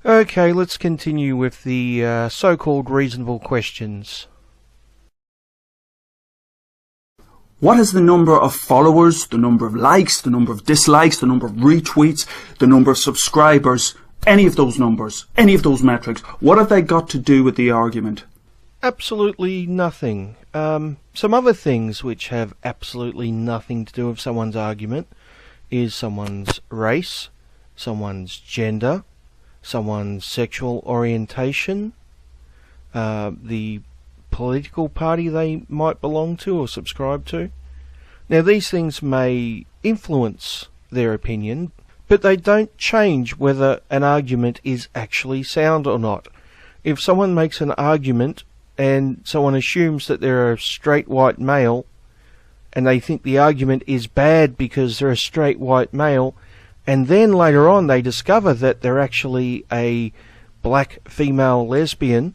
Okay, let's continue with the so-called reasonable questions. What is the number of followers, the number of likes, the number of dislikes, the number of retweets, the number of subscribers, any of those numbers, any of those metrics, what have they got to do with the argument? Absolutely nothing. Some other things which have absolutely nothing to do with someone's argument is someone's race, someone's gender, someone's sexual orientation, the political party they might belong to or subscribe to. Now, these things may influence their opinion, but they don't change whether an argument is actually sound or not. If someone makes an argument and someone assumes that they're a straight white male and they think the argument is bad because they're a straight white male, and then later on they discover that they're actually a black female lesbian,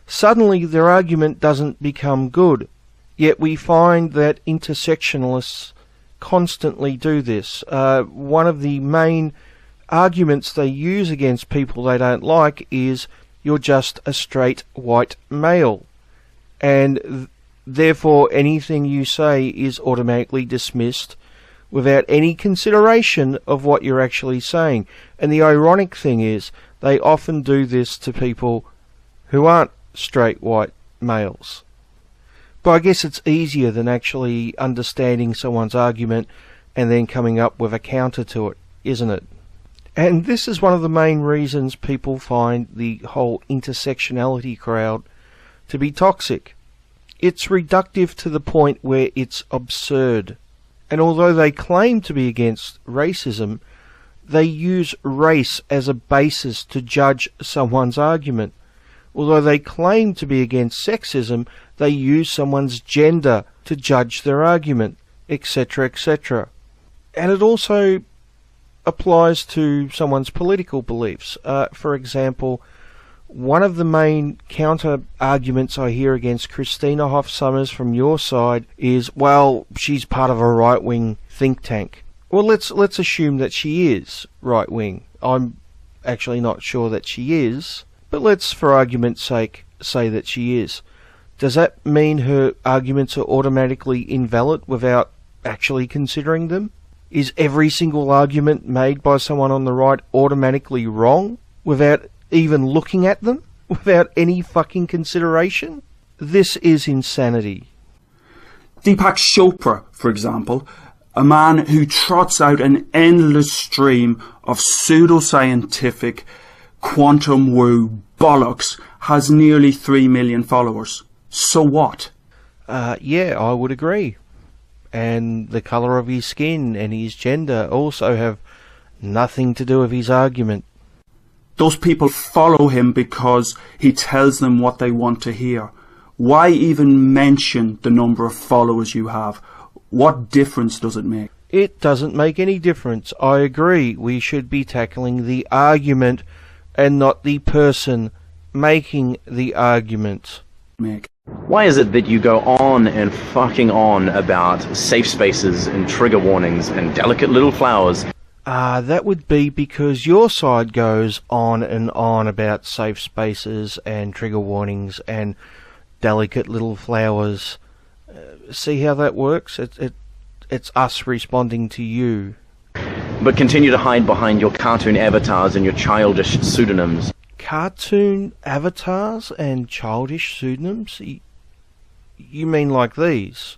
suddenly their argument doesn't become good. Yet we find that intersectionalists constantly do this. One of the main arguments they use against people they don't like is, you're just a straight white male, and therefore anything you say is automatically dismissed without any consideration of what you're actually saying. And the ironic thing is, they often do this to people who aren't straight white males. But I guess it's easier than actually understanding someone's argument and then coming up with a counter to it, isn't it? And this is one of the main reasons people find the whole intersectionality crowd to be toxic. It's reductive to the point where it's absurd. And although they claim to be against racism, they use race as a basis to judge someone's argument. Although they claim to be against sexism, they use someone's gender to judge their argument, etc., etc. And it also applies to someone's political beliefs. For example, one of the main counter-arguments I hear against Christina Hoff Sommers from your side is, well, she's part of a right-wing think tank. Well, let's assume that she is right-wing. I'm actually not sure that she is, but let's, for argument's sake, say that she is. Does that mean her arguments are automatically invalid without actually considering them? Is every single argument made by someone on the right automatically wrong without even looking at them? Without any fucking consideration? This is insanity. Deepak Chopra, for example, a man who trots out an endless stream of pseudoscientific quantum woo bollocks, has nearly 3 million followers. So what? Yeah, I would agree. And the colour of his skin and his gender also have nothing to do with his argument. Those people follow him because he tells them what they want to hear. Why even mention the number of followers you have? What difference does it make? It doesn't make any difference. I agree. We should be tackling the argument and not the person making the argument. Why is it that you go on and fucking on about safe spaces and trigger warnings and delicate little flowers? That would be because your side goes on and on about safe spaces and trigger warnings and delicate little flowers. See how that works? It's us responding to you. But continue to hide behind your cartoon avatars and your childish pseudonyms. Cartoon avatars and childish pseudonyms? You mean like these,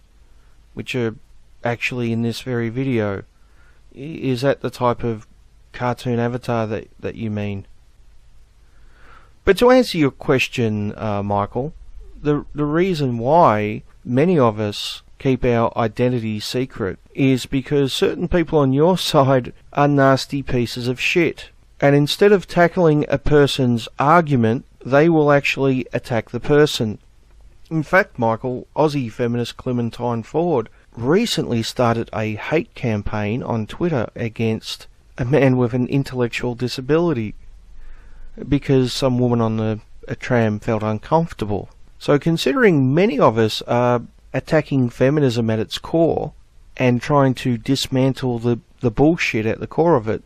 which are actually in this very video? Is that the type of cartoon avatar that you mean? But to answer your question, Michael, the reason why many of us keep our identity secret is because certain people on your side are nasty pieces of shit. And instead of tackling a person's argument, they will actually attack the person. In fact, Michael, Aussie feminist Clementine Ford recently started a hate campaign on Twitter against a man with an intellectual disability because some woman on a tram felt uncomfortable. So considering many of us are attacking feminism at its core and trying to dismantle the bullshit at the core of it,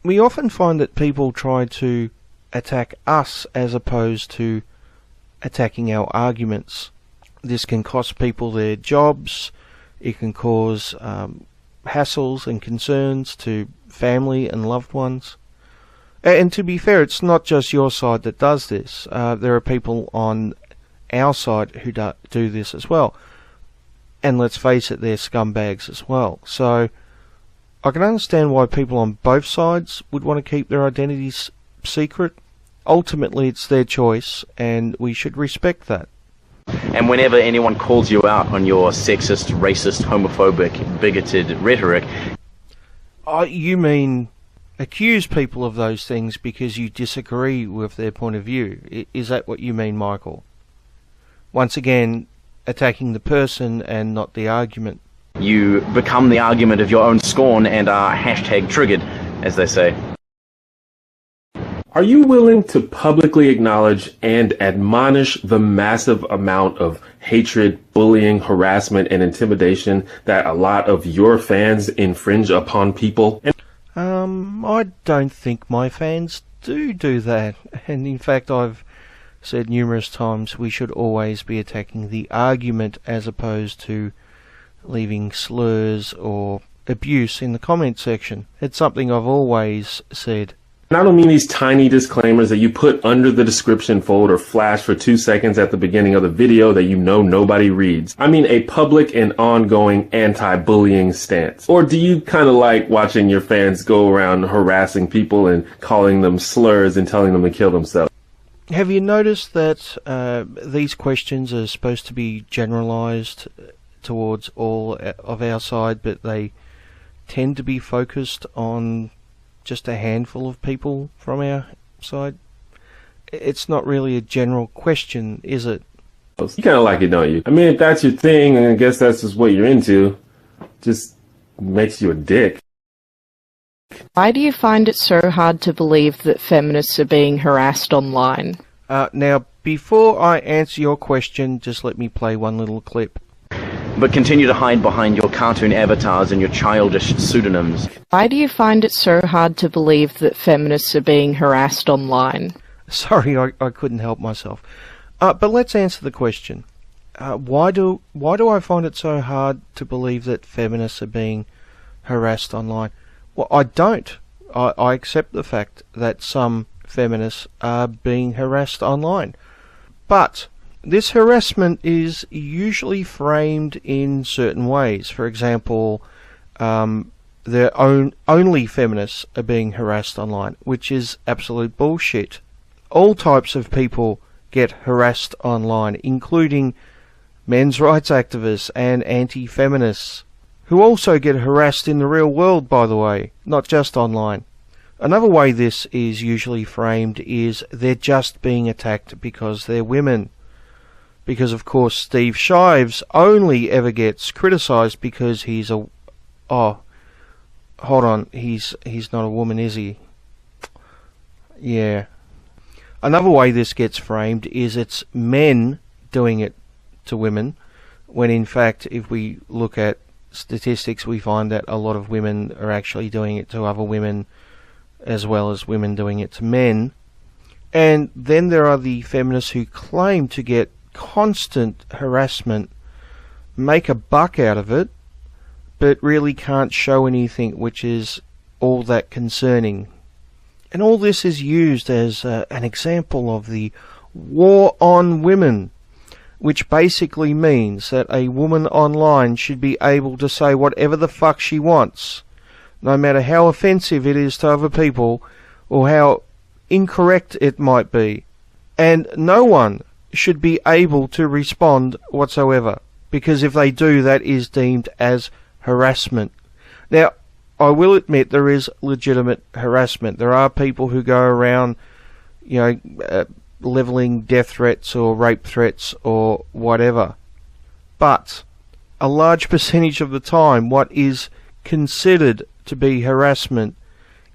we often find that people try to attack us as opposed to attacking our arguments. This can cost people their jobs. It can cause hassles and concerns to family and loved ones. And to be fair, it's not just your side that does this. There are people on our side who do this as well. And let's face it, they're scumbags as well. So I can understand why people on both sides would want to keep their identities secret. Ultimately, it's their choice, and we should respect that. And whenever anyone calls you out on your sexist, racist, homophobic, bigoted rhetoric... You mean accuse people of those things because you disagree with their point of view? Is that what you mean, Michael? Once again, attacking the person and not the argument. You become the argument of your own scorn and are hashtag triggered, as they say. Are you willing to publicly acknowledge and admonish the massive amount of hatred, bullying, harassment, and intimidation that a lot of your fans infringe upon people? I don't think my fans do that. And in fact, I've said numerous times we should always be attacking the argument as opposed to leaving slurs or abuse in the comment section. It's something I've always said. And I don't mean these tiny disclaimers that you put under the description fold or flash for 2 seconds at the beginning of the video that you know nobody reads. I mean a public and ongoing anti-bullying stance. Or do you kind of like watching your fans go around harassing people and calling them slurs and telling them to kill themselves? Have you noticed that these questions are supposed to be generalized towards all of our side, but they tend to be focused on just a handful of people from our side? It's not really a general question, is it? You kind of like it, don't you? I mean, if that's your thing, and I guess that's just what you're into, just makes you a dick. Why do you find it so hard to believe that feminists are being harassed online? Now, before I answer your question, just let me play one little clip. But continue to hide behind your cartoon avatars and your childish pseudonyms. Why do you find it so hard to believe that feminists are being harassed online? Sorry, I couldn't help myself. But let's answer the question. Why do I find it so hard to believe that feminists are being harassed online? Well, I don't. I accept the fact that some feminists are being harassed online. But this harassment is usually framed in certain ways. For example, only feminists are being harassed online, which is absolute bullshit. All types of people get harassed online, including men's rights activists and anti-feminists, who also get harassed in the real world, by the way, not just online. Another way this is usually framed is they're just being attacked because they're women. Because, of course, Steve Shives only ever gets criticised because he's a... Oh, hold on, he's not a woman, is he? Yeah. Another way this gets framed is it's men doing it to women, when in fact, if we look at statistics, we find that a lot of women are actually doing it to other women, as well as women doing it to men. And then there are the feminists who claim to get constant harassment, make a buck out of it, but really can't show anything which is all that concerning. And all this is used as an example of the war on women, which basically means that a woman online should be able to say whatever the fuck she wants, no matter how offensive it is to other people or how incorrect it might be. And no one should be able to respond whatsoever, because if they do, that is deemed as harassment. Now, I will admit there is legitimate harassment. There are people who go around, levelling death threats or rape threats or whatever. But a large percentage of the time, what is considered to be harassment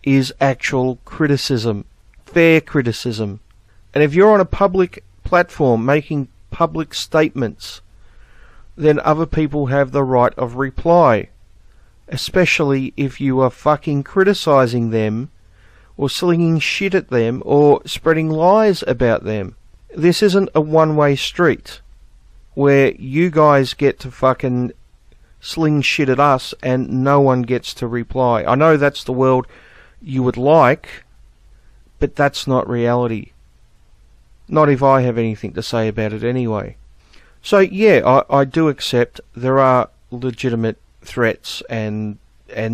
is actual criticism, fair criticism. And if you're on a public platform making public statements, then other people have the right of reply, especially if you are fucking criticising them or slinging shit at them, or spreading lies about them. This isn't a one-way street where you guys get to fucking sling shit at us and no one gets to reply. I know that's the world you would like, but that's not reality. Not if I have anything to say about it anyway. So yeah, I do accept there are legitimate threats and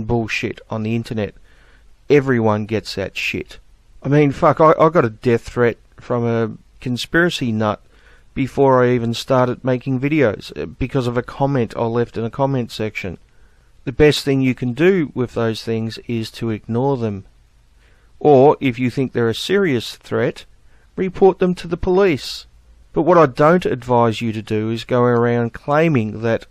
bullshit on the internet. Everyone gets that shit. I mean, fuck, I got a death threat from a conspiracy nut before I even started making videos because of a comment I left in a comment section. The best thing you can do with those things is to ignore them. Or, if you think they're a serious threat, report them to the police. But what I don't advise you to do is go around claiming that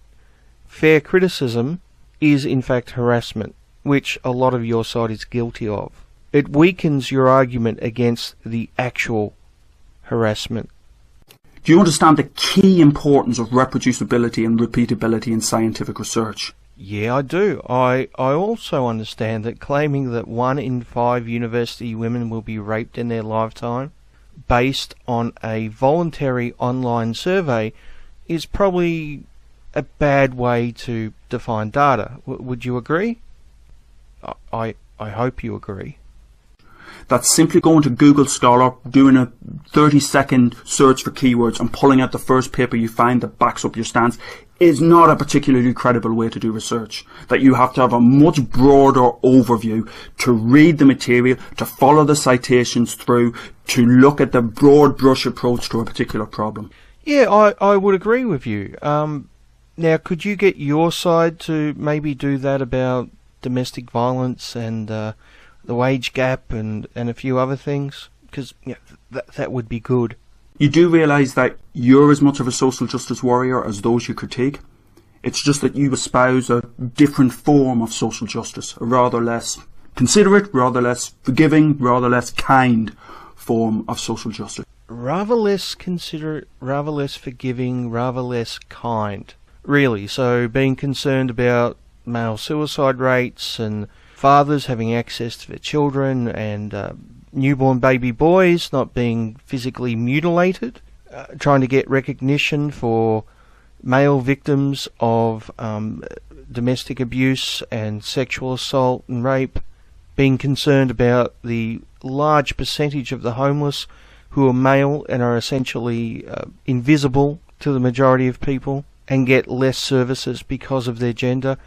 fair criticism is in fact harassment, which a lot of your side is guilty of. It weakens your argument against the actual harassment. Do you understand the key importance of reproducibility and repeatability in scientific research? Yeah, I do. I also understand that claiming that 1 in 5 university women will be raped in their lifetime, based on a voluntary online survey, is probably a bad way to define data. Would you agree? I hope you agree. That's simply going to Google Scholar, doing a 30-second search for keywords and pulling out the first paper you find that backs up your stance is not a particularly credible way to do research. That you have to have a much broader overview to read the material, to follow the citations through, to look at the broad brush approach to a particular problem. Yeah, I would agree with you. Now, could you get your side to maybe do that about domestic violence and the wage gap and a few other things? Because that would be good. You do realise that you're as much of a social justice warrior as those you critique. It's just that you espouse a different form of social justice, a rather less considerate, rather less forgiving, rather less kind form of social justice. Rather less considerate, rather less forgiving, rather less kind. Really, so being concerned about male suicide rates and fathers having access to their children and newborn baby boys not being physically mutilated, trying to get recognition for male victims of domestic abuse and sexual assault and rape, being concerned about the large percentage of the homeless who are male and are essentially invisible to the majority of people and get less services because of their gender.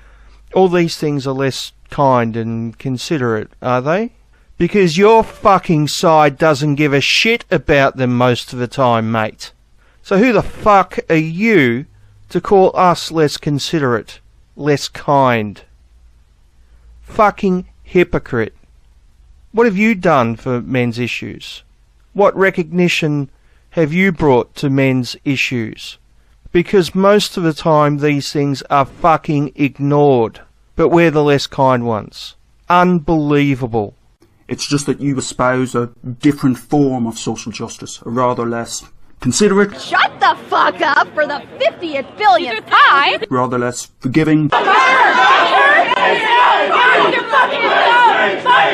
All these things are less kind and considerate, are they? Because your fucking side doesn't give a shit about them most of the time, mate. So who the fuck are you to call us less considerate, less kind? Fucking hypocrite. What have you done for men's issues? What recognition have you brought to men's issues? Because most of the time these things are fucking ignored. But we're the less kind ones. Unbelievable. It's just that you espouse a different form of social justice, a rather less considerate. Shut the fuck up for the 50th billionth time! Rather less forgiving. Fuck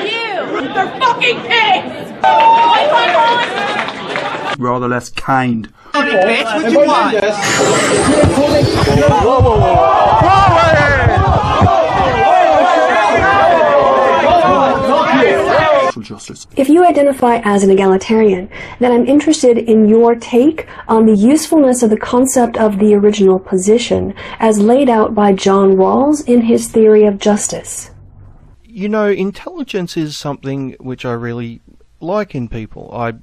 you! They're fucking pigs! Rather less kind. Bitch, what you want? Justice. If you identify as an egalitarian, then I'm interested in your take on the usefulness of the concept of the original position as laid out by John Rawls in his theory of justice. You know, intelligence is something which I really like in people. I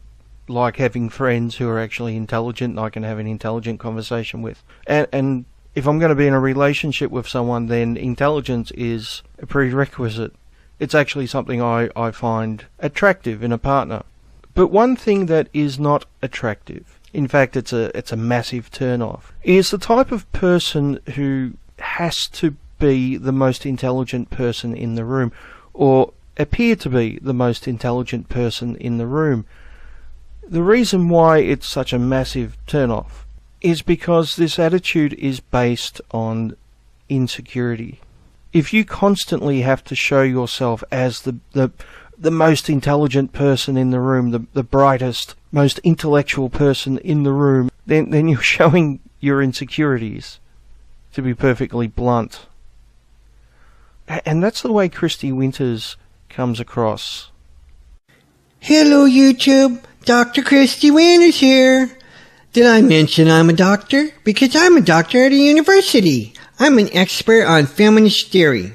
like having friends who are actually intelligent and I can have an intelligent conversation with. And if I'm going to be in a relationship with someone, then intelligence is a prerequisite. It's actually something I find attractive in a partner. But one thing that is not attractive, in fact it's a massive turn-off, is the type of person who has to be the most intelligent person in the room, or appear to be the most intelligent person in the room. The reason why it's such a massive turn-off is because this attitude is based on insecurity. If you constantly have to show yourself as the the most intelligent person in the room, the brightest, most intellectual person in the room, then you're showing your insecurities, to be perfectly blunt. And that's the way Christy Winters comes across. Hello, YouTube. Dr. Christy Winters here. Did I mention I'm a doctor? Because I'm a doctor at a university. I'm an expert on feminist theory.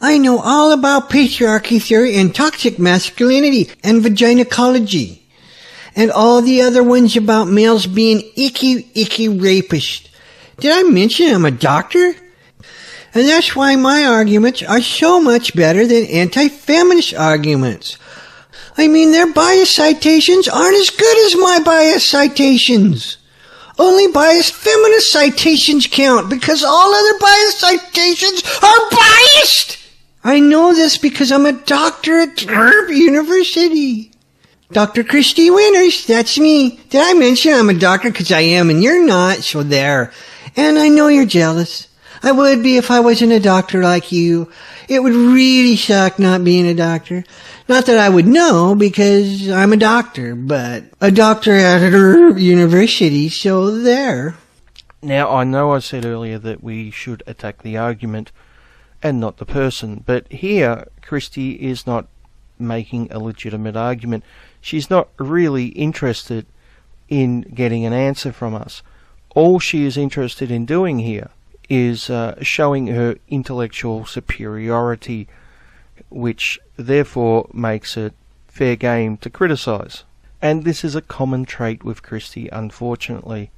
I know all about patriarchy theory and toxic masculinity and vagynecology. And all the other ones about males being icky rapists. Did I mention I'm a doctor? And that's why my arguments are so much better than anti-feminist arguments. I mean, their bias citations aren't as good as my bias citations. Only biased feminist citations count because all other bias citations are biased. I know this because I'm a doctor at University. Dr. Christy Winters, that's me. Did I mention I'm a doctor? Because I am and you're not, so there. And I know you're jealous. I would be if I wasn't a doctor like you. It would really suck not being a doctor. Not that I would know, because I'm a doctor, but a doctor at a university, so there. Now, I know I said earlier that we should attack the argument and not the person, but here, Christy is not making a legitimate argument. She's not really interested in getting an answer from us. All she is interested in doing here is showing her intellectual superiority, which therefore makes it fair game to criticise. And this is a common trait with Christy, unfortunately.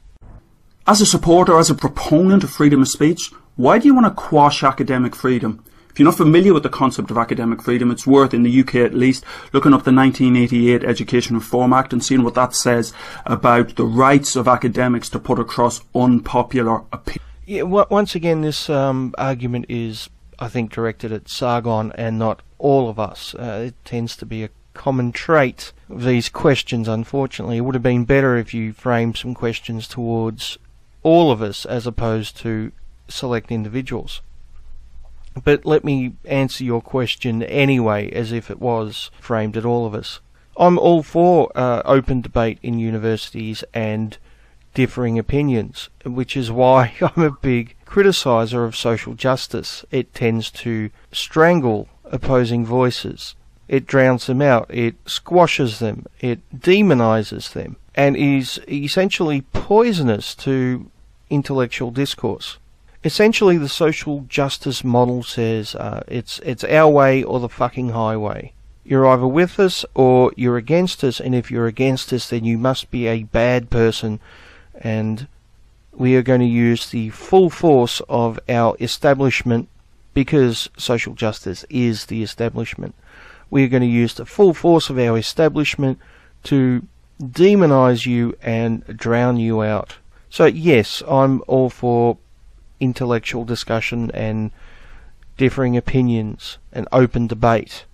As a supporter, as a proponent of freedom of speech, why do you want to quash academic freedom? If you're not familiar with the concept of academic freedom, it's worth, in the UK at least, looking up the 1988 Education Reform Act and seeing what that says about the rights of academics to put across unpopular opinions. Yeah, once again, this argument is, I think, directed at Sargon and not all of us. It tends to be a common trait of these questions, unfortunately. It would have been better if you framed some questions towards all of us as opposed to select individuals. But let me answer your question anyway, as if it was framed at all of us. I'm all for open debate in universities and differing opinions, which is why I'm a big criticiser of social justice. It tends to strangle opposing voices. It drowns them out. It squashes them. It demonises them, and is essentially poisonous to intellectual discourse. Essentially, the social justice model says it's our way or the fucking highway. You're either with us or you're against us, and if you're against us, then you must be a bad person, and we are going to use the full force of our establishment, because social justice is the establishment. We are going to use the full force of our establishment to demonise you and drown you out. So yes, I'm all for intellectual discussion and differing opinions and open debate,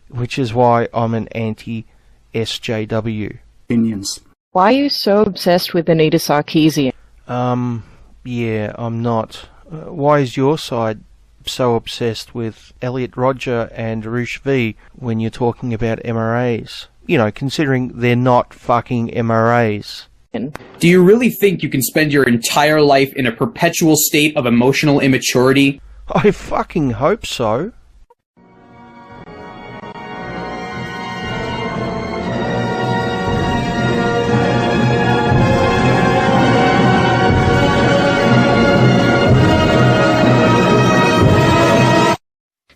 which is why I'm an anti-SJW. Opinions. Why are you so obsessed with Anita Sarkeesian? Yeah, I'm not. Why is your side so obsessed with Elliot Rodger and Roosh V when you're talking about MRAs? You know, considering they're not fucking MRAs. Do you really think you can spend your entire life in a perpetual state of emotional immaturity? I fucking hope so.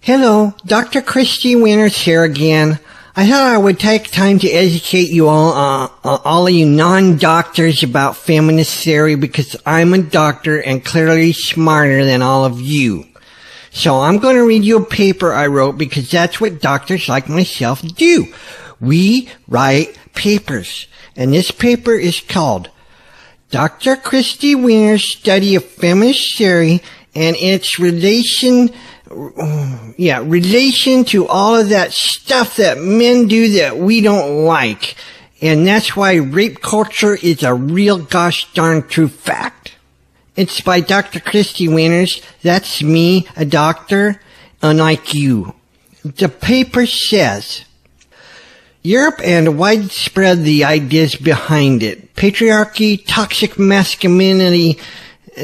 Hello, Dr. Christy Winters here again. I thought I would take time to educate you all of you non-doctors about feminist theory, because I'm a doctor and clearly smarter than all of you. So I'm going to read you a paper I wrote, because that's what doctors like myself do. We write papers. And this paper is called Dr. Christy Winters' Study of Feminist Theory and its relation to all of that stuff that men do that we don't like. And that's why rape culture is a real gosh darn true fact. It's by Dr. Christy Winters. That's me, a doctor, unlike you. The paper says, Europe and widespread the ideas behind it. Patriarchy, toxic masculinity,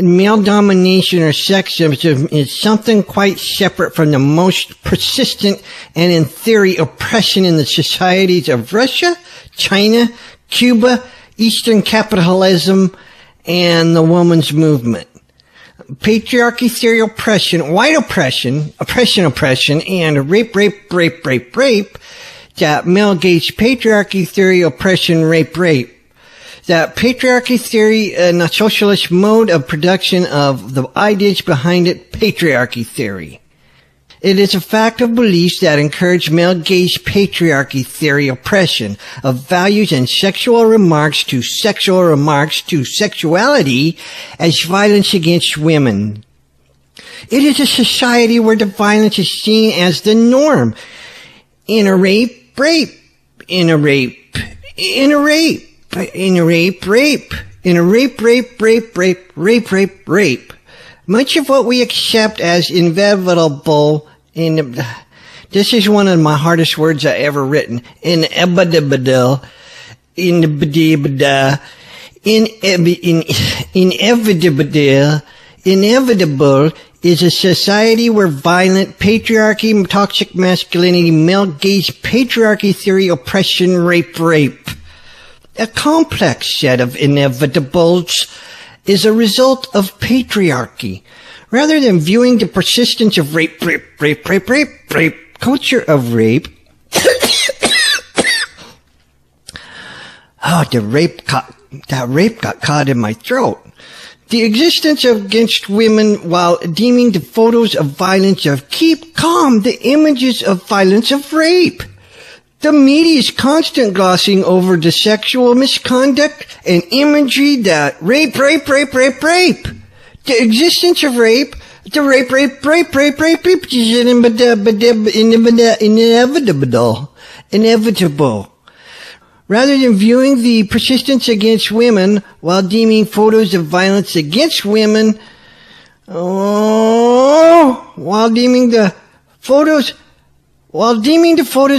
male domination or sexism is something quite separate from the most persistent and, in theory, oppression in the societies of Russia, China, Cuba, Eastern capitalism, and the women's movement. Patriarchy, theory, oppression, white oppression, and rape, that male gaze patriarchy, theory, oppression, rape. That patriarchy theory and a socialist mode of production of the ideas behind it, patriarchy theory. It is a fact of beliefs that encourage male gaze patriarchy theory oppression of values and sexual remarks to sexuality as violence against women. It is a society where the violence is seen as the norm. In a rape. Much of what we accept as inevitable this is one of my hardest words I ever written. Inevitable is a society where violent patriarchy, toxic masculinity, male gaze, patriarchy theory, oppression, rape. A complex set of inevitables is a result of patriarchy. Rather than viewing the persistence of rape, culture of rape, that rape got caught in my throat. The existence of against women while deeming the photos of violence of keep calm, the images of violence of rape. The media's constant glossing over the sexual misconduct and imagery that rape. The existence of rape, the rape is inevitable. Rather than viewing the persistence against women while deeming photos of violence against women, while deeming the photos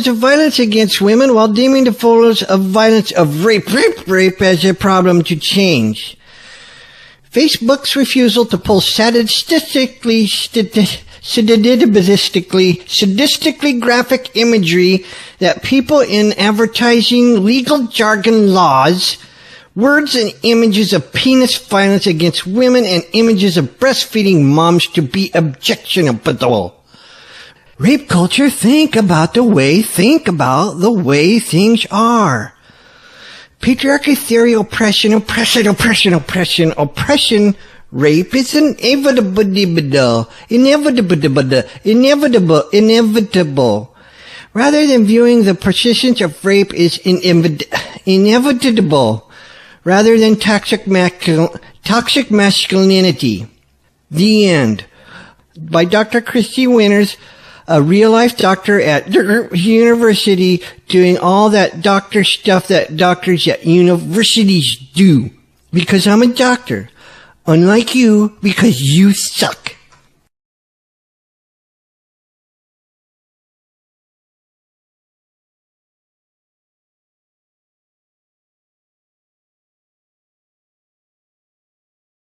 of violence against women, while deeming the photos of violence of rape as a problem to change. Facebook's refusal to pull sadistically graphic imagery that people in advertising, legal jargon laws, words and images of penis violence against women and images of breastfeeding moms to be objectionable. Rape culture, think about the way things are. Patriarchy theory, oppression, rape is inevitable. Rather than viewing the persistence of rape is inevitable. Rather than toxic masculinity. The end. By Dr. Christy Winters, a real-life doctor at university, doing all that doctor stuff that doctors at universities do. Because I'm a doctor. Unlike you, because you suck.